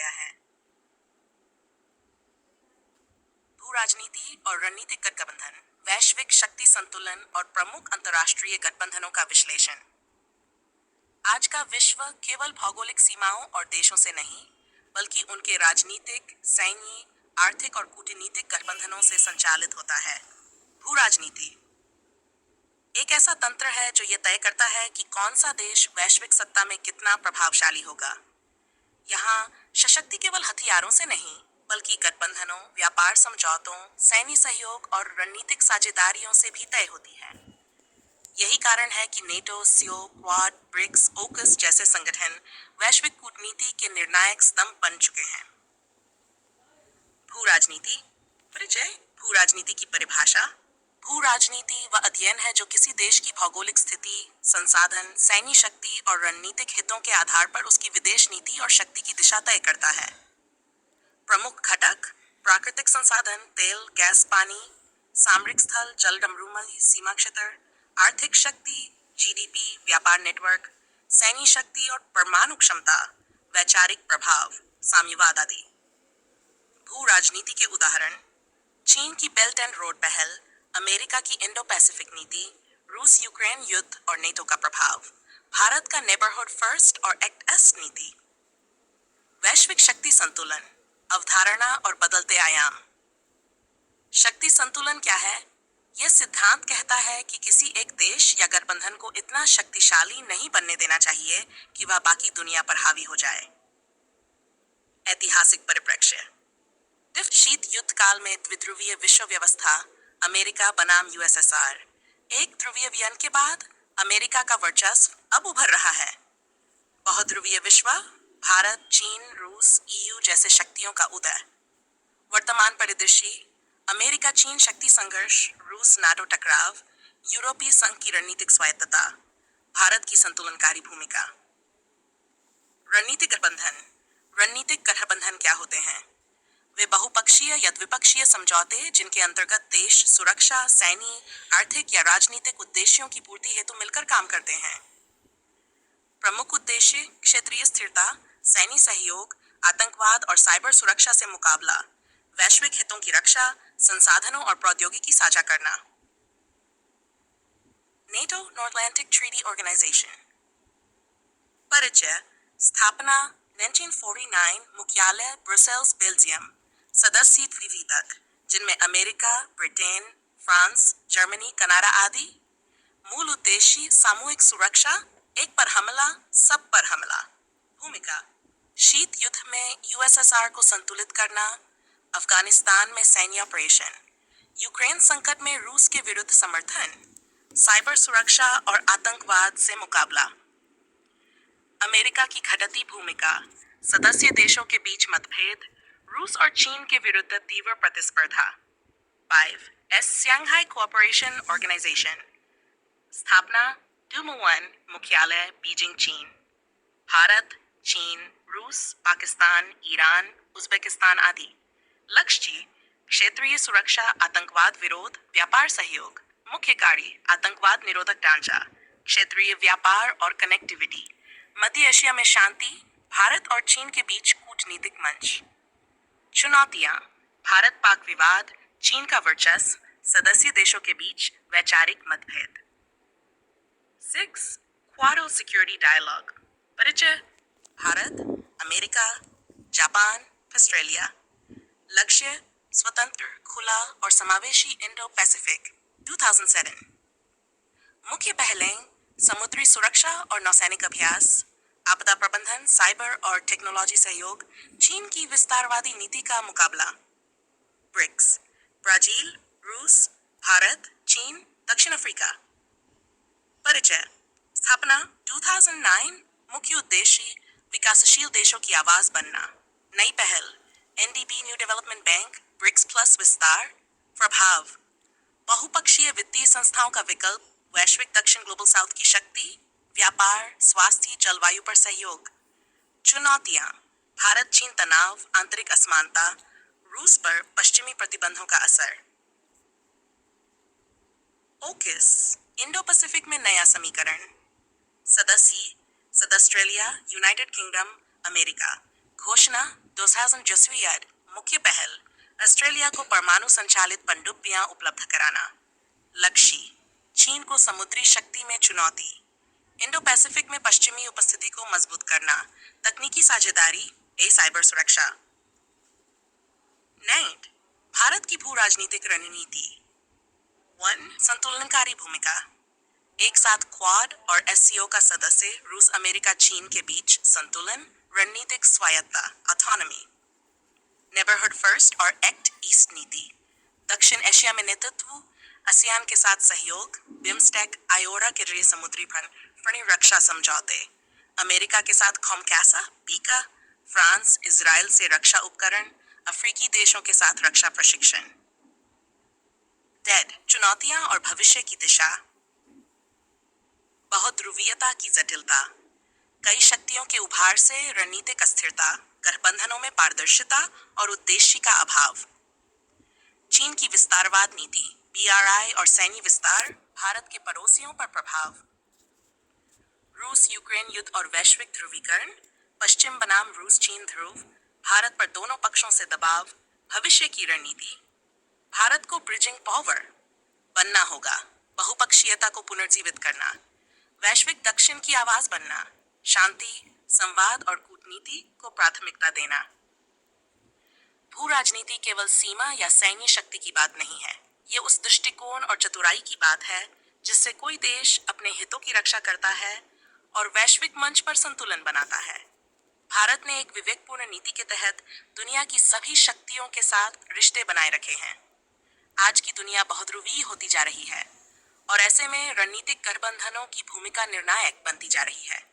गया है। भू राजनीति और रणनीतिक गठबंधन, वैश्विक शक्ति संतुलन और प्रमुख अंतर्राष्ट्रीय गठबंधनों का विश्लेषण। आज का विश्व केवल भौगोलिक सीमाओं और देशों से नहीं, बल्कि उनके राजनीतिक, सैन्य, आर्थिक और कूटनीतिक गठबंधनों से संचालित होता है। भू राजनीति एक ऐसा तंत्र है जो यह तय करता है कि कौन सा देश वैश्विक सत्ता में कितना प्रभावशाली होगा। यहाँ सशक्ति केवल हथियारों से नहीं, बल्कि गठबंधनों, व्यापार समझौतों, सैन्य सहयोग और रणनीतिक साझेदारियों से भी तय होती है। यही कारण है कि नेटो, सीओ, क्वाड, ब्रिक्स, ओकस जैसे संगठन वैश्विक कूटनीति के निर्णायक स्तंभ बन चुके हैं। भू राजनीति परिचय। भू राजनीति की परिभाषा। भू राजनीति वह अध्ययन है जो किसी देश की भौगोलिक स्थिति, संसाधन, सैन्य शक्ति और रणनीतिक हितों के आधार पर उसकी विदेश नीति और शक्ति की दिशा तय करता है। प्रमुख घटक: प्राकृतिक संसाधन, तेल, गैस, पानी, सामरिक स्थल, जलडमरूमल, सीमा क्षेत्र, आर्थिक शक्ति, जीडीपी, व्यापार नेटवर्क, सैन्य शक्ति और परमाणु क्षमता, वैचारिक प्रभाव, साम्यवाद आदि। भू राजनीति के उदाहरण: चीन की बेल्ट एंड रोड पहल, अमेरिका की इंडो पैसिफिक नीति, रूस यूक्रेन युद्ध और नेटो का प्रभाव, भारत का नेबरहुड फर्स्ट और एक्ट ईस्ट नीति। वैश्विक शक्ति संतुलन, अवधारणा और बदलते आयाम। शक्ति संतुलन क्या है? यह सिद्धांत कहता है कि किसी एक देश या गठबंधन को इतना शक्तिशाली नहीं बनने देना चाहिए कि वह बाकी दुनिया पर हावी हो जाए। ऐतिहासिक परिप्रेक्ष्य: शीत युद्ध काल में द्विध्रुवीय विश्व व्यवस्था, अमेरिका बनाम यूएसएसआर। एक ध्रुवीय विलयन के बाद अमेरिका का वर्चस्व अब उभर रहा है। बहुध्रुवीय विश्व, भारत, चीन, रूस, ईयू जैसे शक्तियों का उदय। वर्तमान परिदृश्य: अमेरिका चीन शक्ति संघर्ष, रूस नाटो टकराव, यूरोपीय संघ की रणनीतिक स्वायत्तता, भारत की संतुलनकारी भूमिका। रणनीतिक गठबंधन। रणनीतिक गठबंधन क्या होते हैं? वे बहुपक्षीय या द्विपक्षीय समझौते जिनके अंतर्गत देश सुरक्षा, सैन्य, आर्थिक या राजनीतिक उद्देश्यों की पूर्ति हेतु मिलकर काम करते हैं। प्रमुख उद्देश्य: क्षेत्रीय स्थिरता, सैन्य सहयोग, आतंकवाद और साइबर सुरक्षा से मुकाबला, वैश्विक हितों की रक्षा, संसाधनों और प्रौद्योगिकी साझा करना। NATO North Atlantic Treaty organisation. परिचय। स्थापना 1949, मुख्यालय ब्रुसेल्स, बेल्जियम। सदस्य 3 तक, जिनमें America, Britain, France, Germany, Canada आदि। मूल उद्देश्य: सामूहिक सुरक्षा, एक पर हमला, सब पर हमला। भूमिका: शीत युद्ध में यूएसएसआर को संतुलित करना, अफगानिस्तान में सैन्य ऑपरेशन, यूक्रेन संकट में रूस के विरुद्ध समर्थन, साइबर सुरक्षा और आतंकवाद से मुकाबला। अमेरिका की घटती भूमिका, सदस्य देशों के बीच मतभेद, रूस और चीन के विरुद्ध तीव्र प्रतिस्पर्धा। 5. Shanghai cooperation organisation. स्थापना 2001, मुख्यालय बीजिंग, चीन। भारत, चीन, रूस, पाकिस्तान, ईरान, उज्बेकिस्तान आदि। लक्ष्य: क्षेत्रीय सुरक्षा, आतंकवाद विरोध, व्यापार सहयोग। मुख्य कार्य: आतंकवाद निरोधक ढांचा, क्षेत्रीय व्यापार और कनेक्टिविटी, मध्य एशिया में शांति, भारत और चीन के बीच कूटनीतिक मंच। चुनौतियां: भारत पाक विवाद, चीन का वर्चस्व, सदस्य देशों के बीच वैचारिक मतभेद। 6. क्वाडो सिक्योरिटी डायलॉग। परिचय। Bharat, America, Japan, Australia. लक्ष्य: स्वतंत्र, खुला और समावेशी इंडो पैसिफिक। 2007। मुख्य पहलें: समुद्री सुरक्षा और नौसैनिक अभ्यास, आपदा प्रबंधन, साइबर और टेक्नोलॉजी सहयोग, चीन की विस्तारवादी नीति का मुकाबला। ब्रिक्स: ब्राजील, रूस, भारत, चीन, दक्षिण अफ्रीका। परिचय। स्थापना 2009, मुख्य उद्देश्य: विकासशील देशों की आवाज बनना। नई पहल: NDB new development bank, BRICS plus विस्तार। प्रभाव: बहुपक्षीय वित्तीय संस्थाओं का विकल्प, वैश्विक दक्षिण ग्लोबल साउथ की शक्ति, व्यापार, स्वास्थ्य, जलवायु पर सहयोग। चुनौतियां: भारत चीन तनाव, आंतरिक असमानता, रूस पर पश्चिमी प्रतिबंधों का असर। ओकस, इंडो पैसिफिक में नया समीकरण। सदस्य: ऑस्ट्रेलिया, यूनाइटेड किंगडम, अमेरिका। घोषणा 2021 मुख्य पहल ऑस्ट्रेलिया को परमाणु संचालित पनडुब्बियां उपलब्ध कराना। लक्ष्य चीन को समुद्री शक्ति में चुनौती। इंडो पैसिफिक में पश्चिमी उपस्थिति को मजबूत करना। तकनीकी साझेदारी साइबर सुरक्षा। नेट भारत की भू राजनीतिक रणनीति। 1 संतुलनकारी भूमिका। एक साथ क्वाड और एससीओ का सदस्य रूस अमेरिका चीन के बीच संतुलन, रणनीतिक स्वायत्ता ऑटोनॉमी। नेबरहुड फर्स्ट और एक्ट ईस्ट नीति। दक्षिण एशिया में नेतृत्व, आसियान के साथ सहयोग, बिम्स्टेक, आयोरा के जरिए समुद्री फणी रक्षा समझौते, अमेरिका के साथ कॉमकैसा, बीका, फ्रांस, इजराइल से रक्षा उपकरण, अफ्रीकी देशों के साथ रक्षा प्रशिक्षण। डेड चुनौतियां और भविष्य की दिशा। बहुध्रुवीयता की जटिलता, कई शक्तियों के उभार से रणनीतिक अस्थिरता, गठबंधनों में पारदर्शिता और उद्देश्य का अभाव। चीन की विस्तारवाद नीति, बीआरआई और सैन्य विस्तार, भारत के पड़ोसियों पर प्रभाव। रूस यूक्रेन युद्ध और वैश्विक ध्रुवीकरण, पश्चिम बनाम रूस चीन ध्रुव, भारत पर दोनों पक्षों से दबाव, भविष्य की रणनीति। भारत को ब्रिजिंग पावर बनना होगा, बहुपक्षीयता को पुनर्जीवित करना, वैश्विक दक्षिण की आवाज बनना, शांति, संवाद और कूटनीति को प्राथमिकता देना। भू राजनीति केवल सीमा या सैन्य शक्ति की बात नहीं है, ये उस दृष्टिकोण और चतुराई की बात है जिससे कोई देश अपने हितों की रक्षा करता है और वैश्विक मंच पर संतुलन बनाता है। भारत ने एक विवेकपूर्ण नीति के तहत दुनिया की सभी शक्तियों के साथ रिश्ते बनाए रखे हैं। आज की दुनिया बहुध्रुवीय होती जा रही है और ऐसे में रणनीतिक गठबंधनों की भूमिका निर्णायक बनती जा रही है।